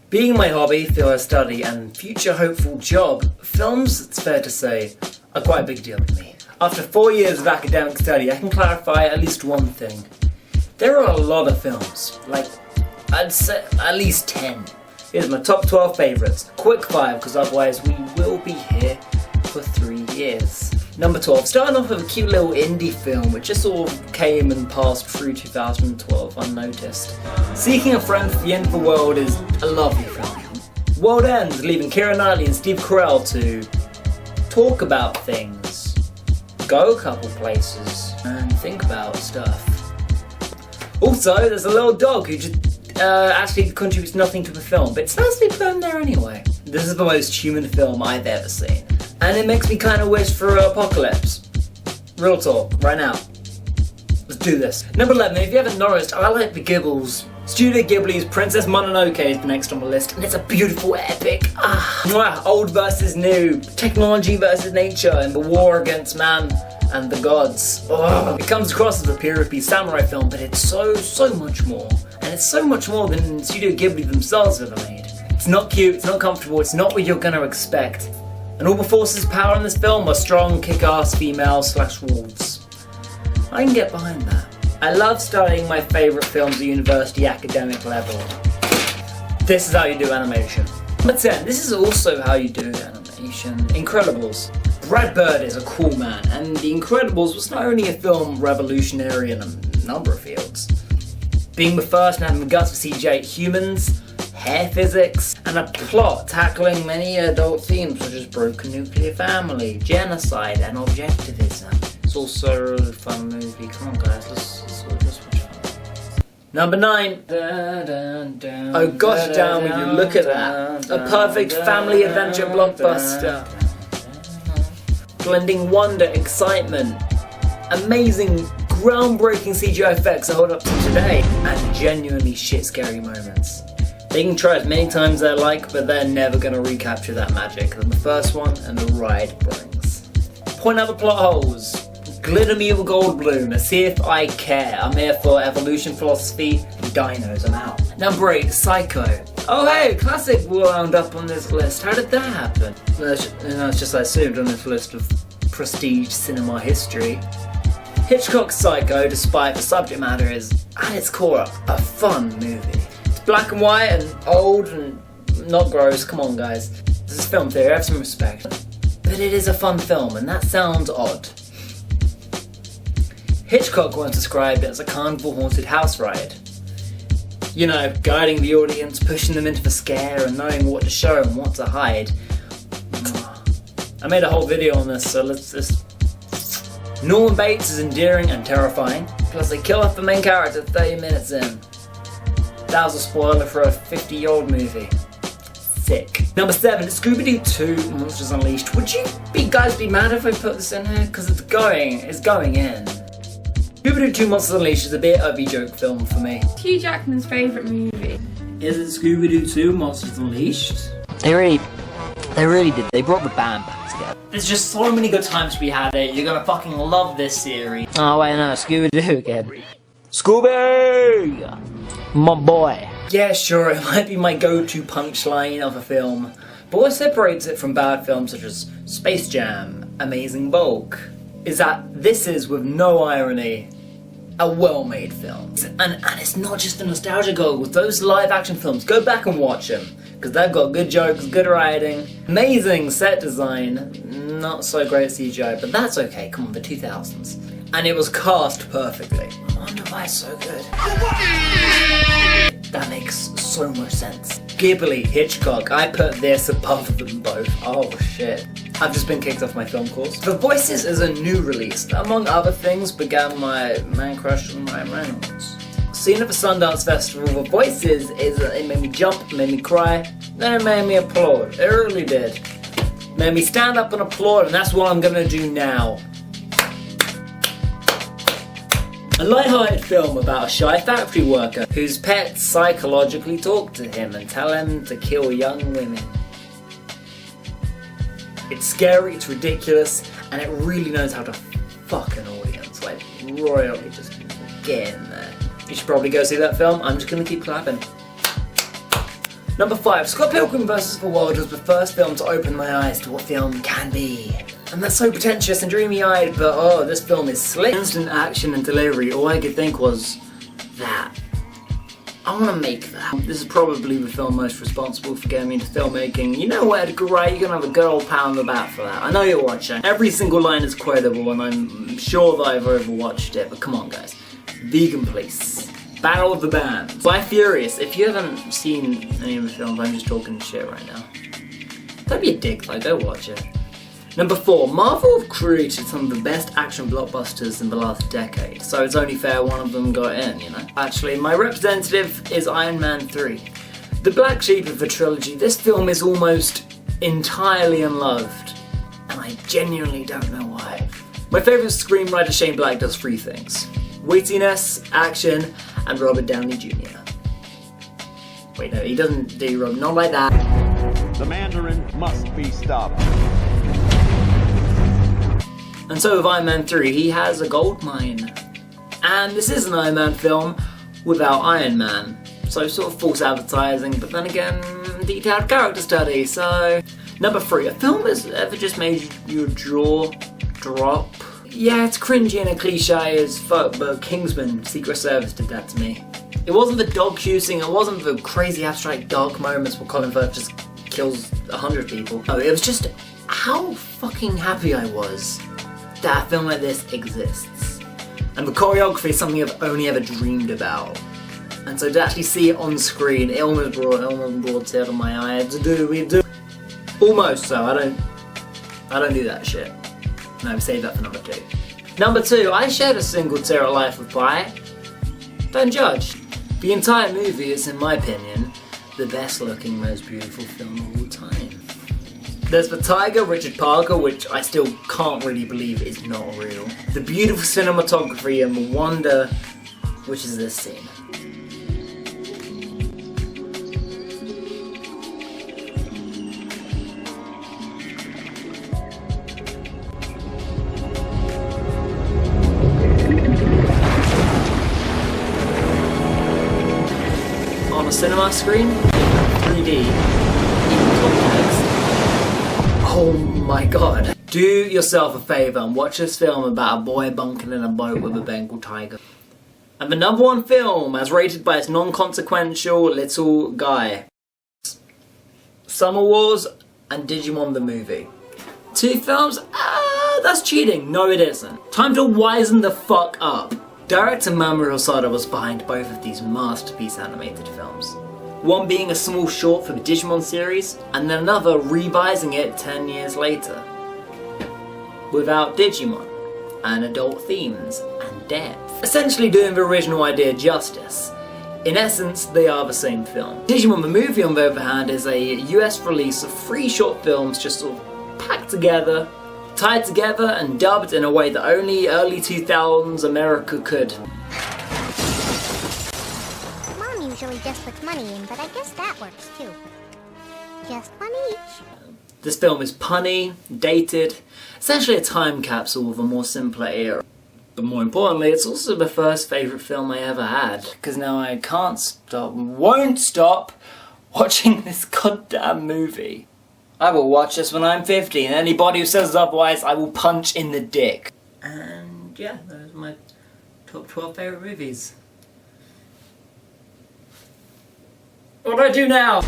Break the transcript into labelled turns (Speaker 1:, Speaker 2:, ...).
Speaker 1: Being my hobby, field of study, and future hopeful job, films, it's fair to say, are quite a big deal to me. After 4 years of academic study, I can clarify at least one thing. There are a lot of films, like, I'd say at least 10. Here's my top 12 favourites. Quick fire, because otherwise we will be here for 3 years. Number 12, starting off with a cute little indie film which just sort of came and passed through 2012 unnoticed. Seeking a Friend for the End of the World is a lovely film. World ends, leaving Keira Knightley and Steve Carell to talk about things, go a couple places, and think about stuff. Also, there's a little dog who just actually contributes nothing to the film, but it's nicely put in there anyway. This is the most human film I've ever seen. And it makes me kind of wish for an apocalypse. Real talk, right now. Let's do this. Number 11, if you haven't noticed, I like the Ghiblis. Studio Ghibli's Princess Mononoke is the next on the list, and it's a beautiful epic. Old versus new, technology versus nature, and the war against man and the gods. It comes across as a period samurai film, but it's so much more. And it's so much more than Studio Ghibli themselves have ever made. It's not cute, it's not comfortable, it's not what you're gonna expect. And all the forces of power in this film are strong, kick-ass females/wolves. I can get behind that. I love studying my favourite films at university academic level. This is how you do animation. Number 10, this is also how you do animation. Incredibles. Brad Bird is a cool man, and The Incredibles was not only a film revolutionary in a number of fields. Being the first and having the guts for CGI humans, hair physics, and a plot tackling many adult themes such as broken nuclear family, genocide, and objectivism. It's also a really fun movie. Come on guys, let's watch it. Number 9. Oh gosh damn, will you look at that. A perfect family adventure blockbuster. Blending wonder, excitement, amazing, groundbreaking CGI effects that hold up to today, and genuinely shit scary moments. They can try as many times they like, but they're never going to recapture that magic that the first one and the ride brings. Point out the plot holes. Glitter me with Goldblum, a see if I care. I'm here for evolution philosophy, dinos, I'm out. Number 8, Psycho. Oh hey, classic wound up on this list. How did that happen? It's just I assumed on this list of prestige cinema history. Hitchcock's Psycho, despite the subject matter, is at its core a fun movie. Black and white and old and not gross, come on guys. This is film theory, have some respect. But it is a fun film, and that sounds odd. Hitchcock once described it as a carnival haunted house ride. You know, guiding the audience, pushing them into the scare and knowing what to show and what to hide. I made a whole video on this, so let's just... Norman Bates is endearing and terrifying, plus they kill off the main character 30 minutes in. That was a spoiler for a 50-year-old movie. Sick. Number 7, Scooby Doo 2 Monsters Unleashed. Would you guys be mad if I put this in here? Because it's going in. Scooby Doo 2 Monsters Unleashed is a bit of a joke film for me.
Speaker 2: Hugh Jackman's favourite movie.
Speaker 1: Is it Scooby Doo 2 Monsters Unleashed?
Speaker 3: They really did. They brought the band back together.
Speaker 1: There's just so many good times we had it. You're gonna fucking love this series.
Speaker 3: Oh wait, no, Scooby Doo again. Scooby! My boy.
Speaker 1: Yeah, sure, it might be my go-to punchline of a film, but what separates it from bad films such as Space Jam, Amazing Bulk, is that this is, with no irony, a well-made film. And it's not just the nostalgia goggles. Those live-action films, go back and watch them, because they've got good jokes, good writing, amazing set design, not so great CGI, but that's okay, come on, the 2000s. And it was cast perfectly. I wonder why it's so good. That makes so much sense. Ghibli, Hitchcock, I put this above them both. Oh shit. I've just been kicked off my film course. The Voices is a new release that, among other things, began my man crush on Ryan Reynolds. Seen at the Sundance Festival, The Voices it made me jump, it made me cry, then it made me applaud. It really did. It made me stand up and applaud, and that's what I'm gonna do now. A light-hearted film about a shy factory worker whose pets psychologically talk to him and tell him to kill young women. It's scary, it's ridiculous, and it really knows how to fuck an audience, like royally just get in there. You should probably go see that film. I'm just gonna keep clapping. Number 5, Scott Pilgrim vs. the World was the first film to open my eyes to what film can be. And that's so pretentious and dreamy-eyed, but oh, this film is slick. Instant action and delivery, all I could think was, that. I want to make that. This is probably the film most responsible for getting me into filmmaking. You know what, great, you're gonna have a good old pat on the back for that. I know you're watching. Every single line is quotable and I'm sure that I've overwatched it, but come on guys. Vegan Police. Battle of the Bands. By Furious. If you haven't seen any of the films, I'm just talking shit right now. Don't be a dick though, go watch it. Number 4, Marvel have created some of the best action blockbusters in the last decade, so it's only fair one of them got in, you know. Actually, my representative is Iron Man 3. The black sheep of the trilogy, this film is almost entirely unloved, and I genuinely don't know why. My favourite screenwriter Shane Black does 3 things. Wittiness, action, and Robert Downey Jr. Wait, no, he doesn't do Robert, not like that.
Speaker 4: The Mandarin must be stopped.
Speaker 1: And so with Iron Man 3, he has a gold mine. And this is an Iron Man film without Iron Man. So sort of false advertising, but then again, detailed character study, so... Number 3, a film has ever just made your jaw drop. Yeah, it's cringy and a cliche as fuck, but Kingsman Secret Service did that to me. It wasn't the dog cussing, it wasn't the crazy abstract dark moments where Colin Firth just kills 100 people. No, it was just how fucking happy I was that a film like this exists. And the choreography is something I've only ever dreamed about. And so to actually see it on screen, it almost brought a tear to my eye. We do. Almost, so I don't do that shit. No, save that for number 2. Number 2, I shared a single tear of life with Pi. Don't judge. The entire movie is, in my opinion, the best looking, most beautiful film of all time. There's the tiger, Richard Parker, which I still can't really believe is not real. The beautiful cinematography and the wonder, which is this scene. On a cinema screen, 3D, in context. Oh my god. Do yourself a favour and watch this film about a boy bunking in a boat with a Bengal tiger. And the number 1 film, as rated by its non-consequential little guy. Summer Wars and Digimon the movie. 2 films? That's cheating. No it isn't. Time to wisen the fuck up. Director Mamoru Hosoda was behind both of these masterpiece animated films. One being a small short for the Digimon series, and then another revising it 10 years later. Without Digimon, and adult themes, and depth. Essentially doing the original idea justice. In essence, they are the same film. Digimon the movie, on the other hand, is a US release of 3 short films just sort of packed together, tied together and dubbed in a way that only early 2000s America could.
Speaker 5: Mom usually just puts money in, but I guess that works too. Just one each.
Speaker 1: This film is punny, dated, essentially a time capsule of a more simpler era. But more importantly, it's also the first favourite film I ever had, because now I can't stop, won't stop, watching this goddamn movie. I will watch this when I'm 50, and anybody who says otherwise, I will punch in the dick. And yeah, those are my top 12 favourite movies. What do I do now?